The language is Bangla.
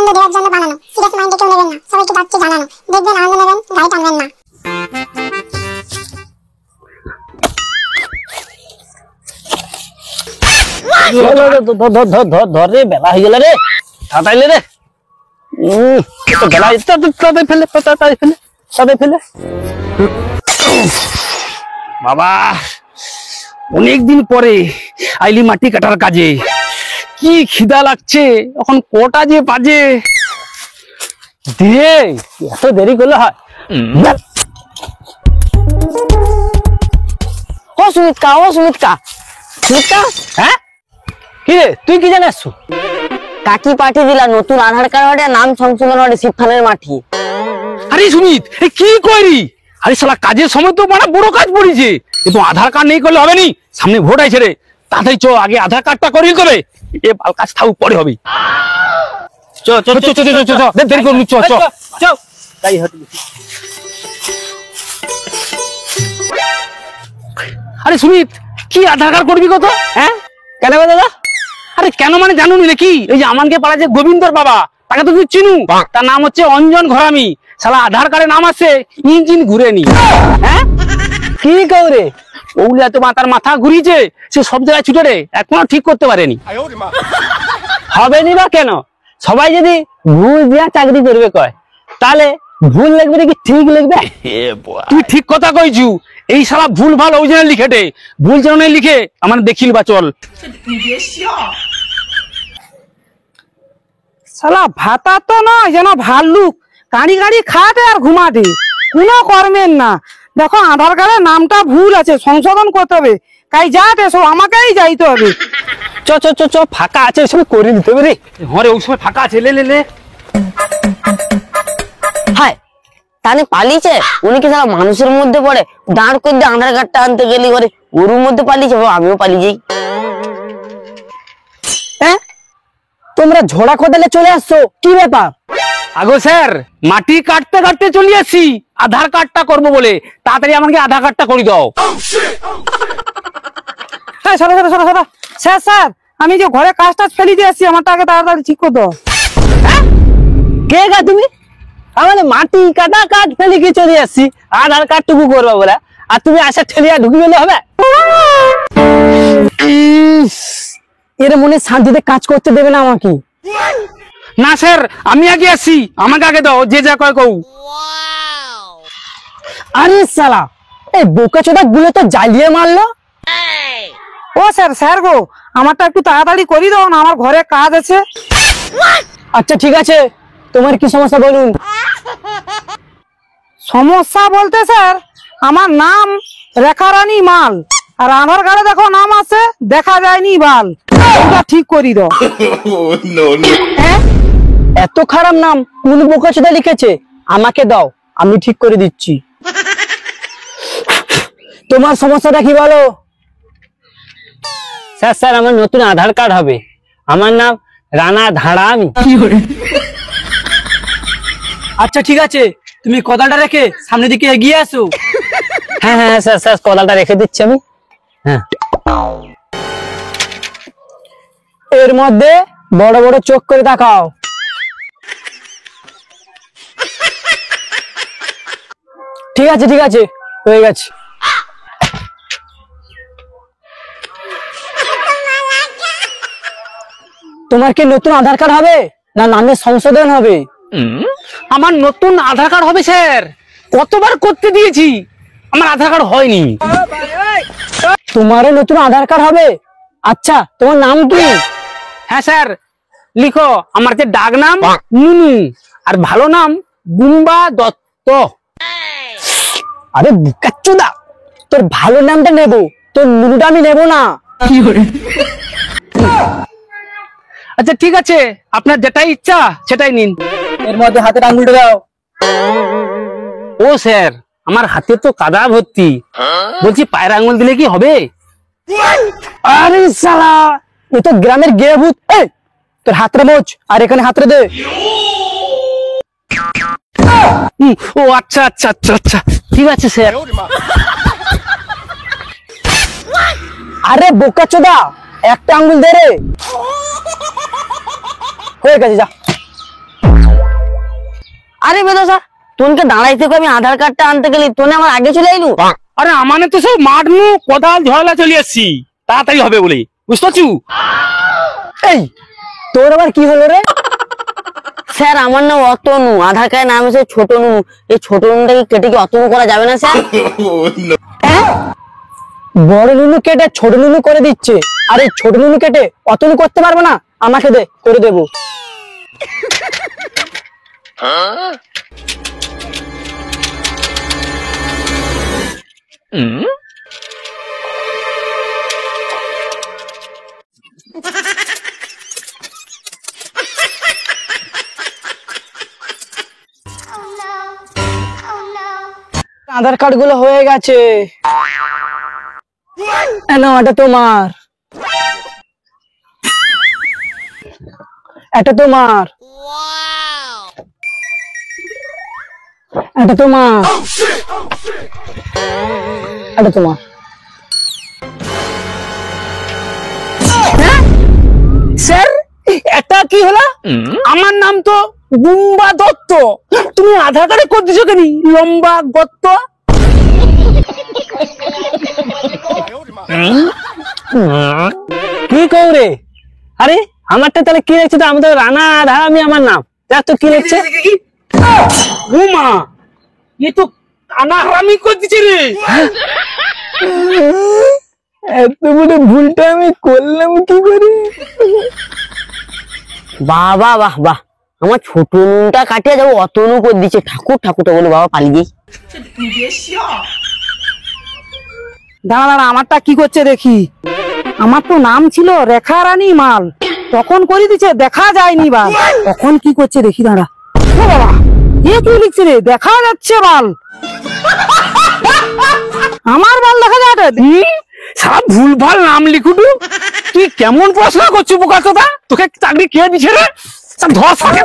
আনন্দ দেওয়ার জন্য বানানো, সিরিয়াস মাইন্ডে কেউ নেবেন না, সবাইকে যাচ্ছে জানানো, দেখবেন আনন্দ নেবেন, গাড়ি টানবেন না। ধর রে, বেলা হয়ে গেল রে, তাড়াতাড়ি রে। বেলা তাড়াতাড়ি ফেলে বাবা, অনেকদিন পরে আইলি মাটি কাটার কাজে। কি খিদা লাগছে, এখন কটা যে বাজে। দিয়ে এত দেরি করলে হয়? ও সুমিত্রা, হ্যাঁ কি রে, তুই কি জানিস? কাকি পাঠিয়ে দিলা নতুন আধার কার্ডে নাম সংশোধন হবে শিবখানের মাটি। আরে সুমিত, কি করি? আরে শালা কাজের সময় তো মানে বড় কাজ পড়েছে, কিন্তু আধার কার্ড নেই করলে হবে নি। সামনে ভোট আছে রে, তাড়াতাড়ি চ, আগে আধার কার্ডটা করি তবে এ বাল কাজ থাক পরে হবে। চ চ চ চ চ চ, দেরি করবি, চ চ চ। তাই হট। আরে সুমিত, কি আধার কার্ড করবি কত? হ্যাঁ কেন গো দাদা? আরে কেন মানে জানুনি নাকি? এই যে আমানকে পাড়া যে গোবিন্দর বাবা, তাকে তো তুই চিনু, তার নাম হচ্ছে অঞ্জন ঘরামি। শালা আধার কার্ডে নাম আছে ইঞ্জিন ঘুরেনি। হ্যাঁ কি করে ওগুলা তো তার মাথা ঘুরিয়েছে, সে সব জায়গায় ছুটে রে, এখনো ঠিক করতে পারেনি। হবে নি বা কেন? সবাই যদি ভুল দিয়া চাকরি করবে কয়, তাহলে ভুল লিখবে নাকি ঠিক লিখবে? তুই ঠিক কথা কইছু। এই শালা ভুল ভাল ওই জন্য লিখেটে, ভুল যেন লিখে আমার দেখিল বা চল। শালা ভাতা তো নয় যেন ভাল্লুক, গাড়ি গাড়ি খাটে আর ঘুমাতে, কোনো কর্মের না। দেখো আধার কার্ডের নামটা ভুল আছে, সংশোধন করতে হবে, কাই যাতে সব আমাকেই যাইতে হবে। চ চ চ চ, ফাঁকা আছে ওই সময় করে দিতে হবে রে। ঘরে ওই সময় ফাঁকা আছে, লে লে লে। হায়, তাহলে পালিয়েছে উনি কি সারা মানুষের মধ্যে পড়ে? দাঁড় করে দিয়ে আধার কার্ডটা আনতে গেলি করে ওর মধ্যে পালিয়েছে, আমিও পালিয়ে যাই। হ্যাঁ, তোমরা ঝোড়া কোদালে চলে আসছো, কি ব্যাপার? আগো স্যার, মাটি কাটতে কাটতে চলে আসছি আধার কার্ডটা করবো বলে, তাড়াতাড়ি আমাকে আধার কার্ডটা করে দাও। হ্যাঁ সরো সরো সরো সরো। স্যার স্যার, আমি যে ঘরে কাজটা ফেলে দিয়ে আসছি, আমারটা আগে তাড়াতাড়ি ঠিক করে দাও। কে গা তুমি? আমাদের মাটি কাটা কাঠ ফেলে কি চলে আসছি আধার কার্ড টুকু করবো বলে, আর তুমি আসা ঠেলিয়া ঢুকি গেলে হবে? এর মনে শান্তিতে কাজ করতে দেবে না আমাকে? না স্যার, আমি আগে আসছি, আমাকে আগে দাও, যে যা কয় কও। আরে শালা, এই বোকাচোদা গুলো তো জ্বালিয়ে মারলো। ও স্যার, স্যার গো, আমারটা একটু তাড়াতাড়ি করে দাও না, আমার ঘরে কাজ আছে। আচ্ছা ঠিক আছে, তোমার কি সমস্যা বলুন। সমস্যা বলতে স্যার, আমার নাম রেখারানী মাল, আর আধার কার্ডে দেখো নাম আছে দেখা যায়নি বাল, ওটা ঠিক করে দাও। হ্যাঁ, এত খারাপ নাম কোন বোকাচোদা লিখেছে? আমাকে দাও, আমি ঠিক করে দিচ্ছি। তোমার সমস্যাটা কি বলো? স্যার স্যার, আমার নতুন আধার কার্ড হবে, আমার নাম রানা ধাড়া আমি। আচ্ছা ঠিক আছে, তুমি কোদালটা রেখে সামনের দিকে এগিয়ে আসো। হ্যাঁ হ্যাঁ স্যার স্যার, কোদালটা রেখে দিচ্ছি আমি। হ্যাঁ, এর মধ্যে বড় বড় চোখ করে তাকাও। ঠিক আছে ঠিক আছে, হয়ে গেছে। তোমার কি নতুন আধার কার্ড হবে না নামের সংশোধন হবে? আমার নতুন আধার কার্ড হবে স্যার, কতবার করতে দিয়েছি, আমার আধার কার্ড হয়নি। তোমারও নতুন আধার কার্ড হবে? আচ্ছা, তোমার নাম কি? হ্যাঁ স্যার, লিখো, আমার যে ডাক নাম নুনু, আর ভালো নাম গুম্বা দত্ত। আরে বুকাচ্চোদা, তোর ভালো নামটা নেবো, তোর নুনুটা আমি নেবো না। আচ্ছা ঠিক আছে, আপনার যেটাই ইচ্ছা সেটাই নিন। এর মধ্যে হাতের আঙুলটা দাও। ও স্যার, আমার হাতে তো কাদা ভর্তি, বলছি পায়ের আঙুল দিলে কি হবে? আরে শালা, এ তো গ্রামের গেয়ে ভূত। এই, তোর হাতরে মোচ আর এখানে হাতরে দে। ও আচ্ছা আচ্ছা আচ্ছা আচ্ছা, ঠিক আছে স্যার। আরে বোকাচোদা, একটা আঙ্গুল দে রে। হয়ে গেছে, যা। আরে বেদশা, তোনকে দাঁড়াই থেকে আমি আধার কার্ডটা আনতে গেলি, তোনে আমার আগে চলে আইলু। আরে আমানে তো সব মাঠ নু কোদাল ঝড়লা চলে আসছি, তাড়াতাড়ি হবে বলে, বুঝতে পারছু? এই তোর আবার কি হলো রে? স্যার আমার নাম অতনু, আধার কার্ডে নাম হচ্ছে ছোট নুনু। এই ছোট নুনুটাকে কেটে কি অতনু করা যাবে না স্যার? বড় নুনু কেটে ছোট নুনু করে দিচ্ছে, আর এই ছোট নুনু কেটে অতনু করতে পারবে না? আমাকে দে, করে দেবো। আধার কার্ড গুলো হয়ে গেছে, এটা তোমার, এটা তোমার, এটা তোমার, এটা তোমার। স্যার এটা কি হলো? আমার নাম তো বুম্বা দত্ত, তুমি আধার কার্ডে করে দিছো কেন লম্বা গত্ত? কি কৌরে? আরে আমারটা তাহলে কি লিখছে? তো আমি তো রানা আধা, আমি আমার নাম, দেখ তো কি লিখছে। ঘুমা, এ তো কানা হারামি করে দিছে রে। এত বড় ভুলটা আমি করলাম কি করে? বাহ বাহ বাহ বাহ, আমার ছোট নুনটা কাটিয়ে যাবো অতনু করে দিচ্ছে। ঠাকুর ঠাকুরটা বলে বাবা পালিয়ে। দাঁড়া দাঁড়া, আমারটা কি করছে দেখি। আমার তো নাম ছিল রেখা রানী মাল, তখন করে দিচ্ছে দেখা যায়নি বাল। তখন কি করছে দেখি, দাঁড়া। ও বাবা, এ কি লিখছে রে? দেখা যাচ্ছে বাল। আমার বাল দেখা যাবে? সারা ভুলভাল নাম লিখুটু, তুই কেমন পড়াশোনা করছিস বোকা চোদা? তোকে চাকরি কে দিছে রে? সব ধর সাকে।